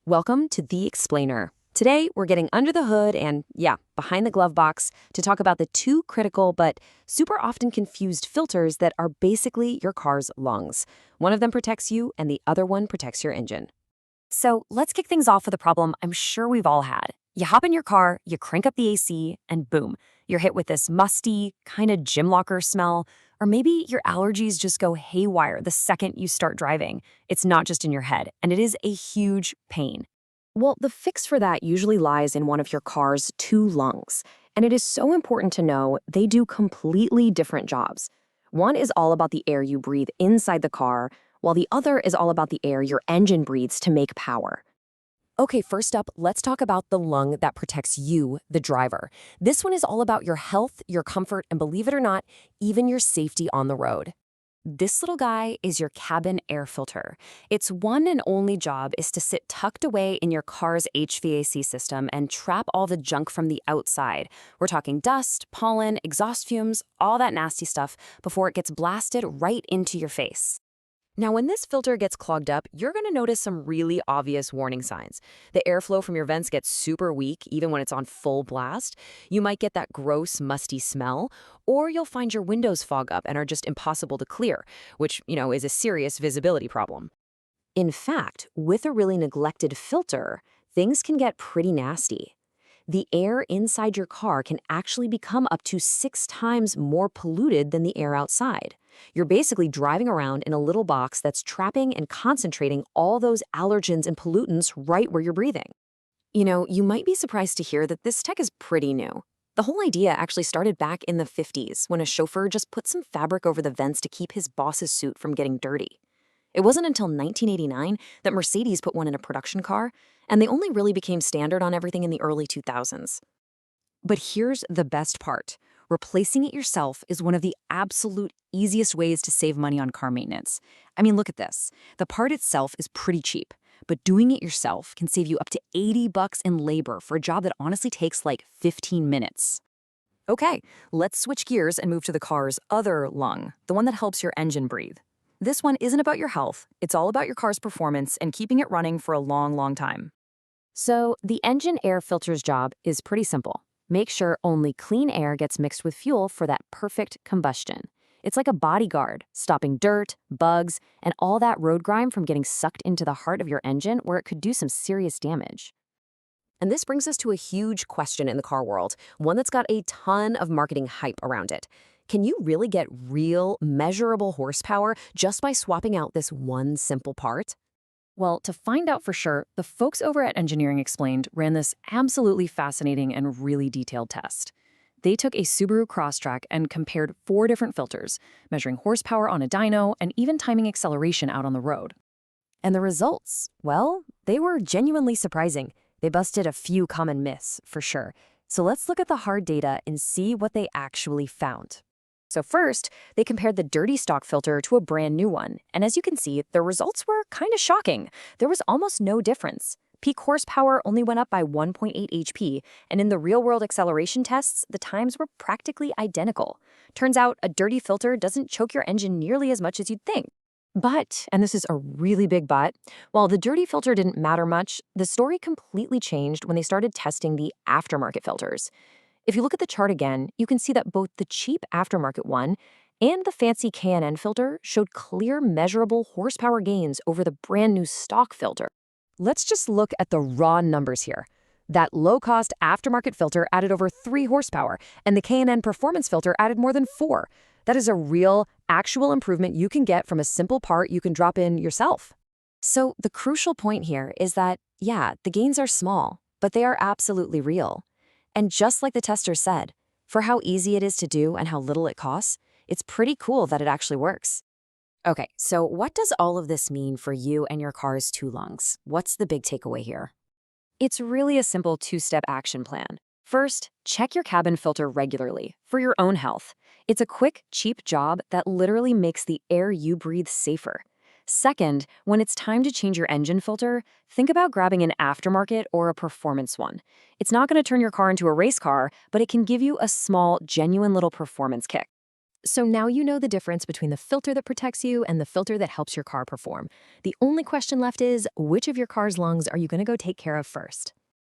Welcome to The Explainer. Today, we're getting under the hood and, yeah, behind the glove box to talk about the two critical but super often confused filters that are basically your car's lungs. One of them protects you and the other one protects your engine. So let's kick things off with a problem I'm sure we've all had. You hop in your car, you crank up the AC, and boom, you're hit with this musty, kind of gym locker smell. Or maybe your allergies just go haywire the second you start driving. It's not just in your head, and it is a huge pain. Well, the fix for that usually lies in one of your car's two lungs. And it is so important to know they do completely different jobs. One is all about the air you breathe inside the car, while the other is all about the air your engine breathes to make power. Okay, first up, let's talk about the lung that protects you, the driver. This one is all about your health, your comfort, and believe it or not, even your safety on the road. This little guy is your cabin air filter. Its one and only job is to sit tucked away in your car's HVAC system and trap all the junk from the outside. We're talking dust, pollen, exhaust fumes, all that nasty stuff before it gets blasted right into your face. Now, when this filter gets clogged up, you're going to notice some really obvious warning signs. The airflow from your vents gets super weak, even when it's on full blast. You might get that gross, musty smell, or you'll find your windows fog up and are just impossible to clear, which, is a serious visibility problem. In fact, with a really neglected filter, things can get pretty nasty. The air inside your car can actually become up to 6 times more polluted than the air outside. You're basically driving around in a little box that's trapping and concentrating all those allergens and pollutants right where you're breathing. You might be surprised to hear that this tech is pretty new. The whole idea actually started back in the 50s when a chauffeur just put some fabric over the vents to keep his boss's suit from getting dirty. It wasn't until 1989 that Mercedes put one in a production car, and they only really became standard on everything in the early 2000s. But here's the best part. Replacing it yourself is one of the absolute easiest ways to save money on car maintenance. I mean, look at this. The part itself is pretty cheap, but doing it yourself can save you up to $80 in labor for a job that honestly takes like 15 minutes. Okay, let's switch gears and move to the car's other lung, the one that helps your engine breathe. This one isn't about your health, it's all about your car's performance and keeping it running for a long, long time. So, the engine air filter's job is pretty simple. Make sure only clean air gets mixed with fuel for that perfect combustion. It's like a bodyguard, stopping dirt, bugs, and all that road grime from getting sucked into the heart of your engine where it could do some serious damage. And this brings us to a huge question in the car world, one that's got a ton of marketing hype around it. Can you really get real, measurable horsepower just by swapping out this one simple part? Well, to find out for sure, the folks over at Engineering Explained ran this absolutely fascinating and really detailed test. They took a Subaru Crosstrek and compared 4 different filters, measuring horsepower on a dyno and even timing acceleration out on the road. And the results, well, they were genuinely surprising. They busted a few common myths, for sure. So let's look at the hard data and see what they actually found. So first, they compared the dirty stock filter to a brand new one. And as you can see, the results were kind of shocking. There was almost no difference. Peak horsepower only went up by 1.8 HP, and in the real-world acceleration tests, the times were practically identical. Turns out a dirty filter doesn't choke your engine nearly as much as you'd think. But, and this is a really big but, while the dirty filter didn't matter much, the story completely changed when they started testing the aftermarket filters. If you look at the chart again, you can see that both the cheap aftermarket one and the fancy K&N filter showed clear, measurable horsepower gains over the brand new stock filter. Let's just look at the raw numbers here. That low-cost aftermarket filter added over 3 horsepower, and the K&N performance filter added more than 4. That is a real, actual improvement you can get from a simple part you can drop in yourself. So the crucial point here is that, yeah, the gains are small, but they are absolutely real. And just like the testers said, for how easy it is to do and how little it costs, it's pretty cool that it actually works. Okay, so what does all of this mean for you and your car's 2 lungs? What's the big takeaway here? It's really a simple 2-step action plan. First, check your cabin filter regularly for your own health. It's a quick, cheap job that literally makes the air you breathe safer. Second, when it's time to change your engine filter, think about grabbing an aftermarket or a performance one. It's not going to turn your car into a race car, but it can give you a small, genuine little performance kick. So now you know the difference between the filter that protects you and the filter that helps your car perform. The only question left is, which of your car's lungs are you going to go take care of first?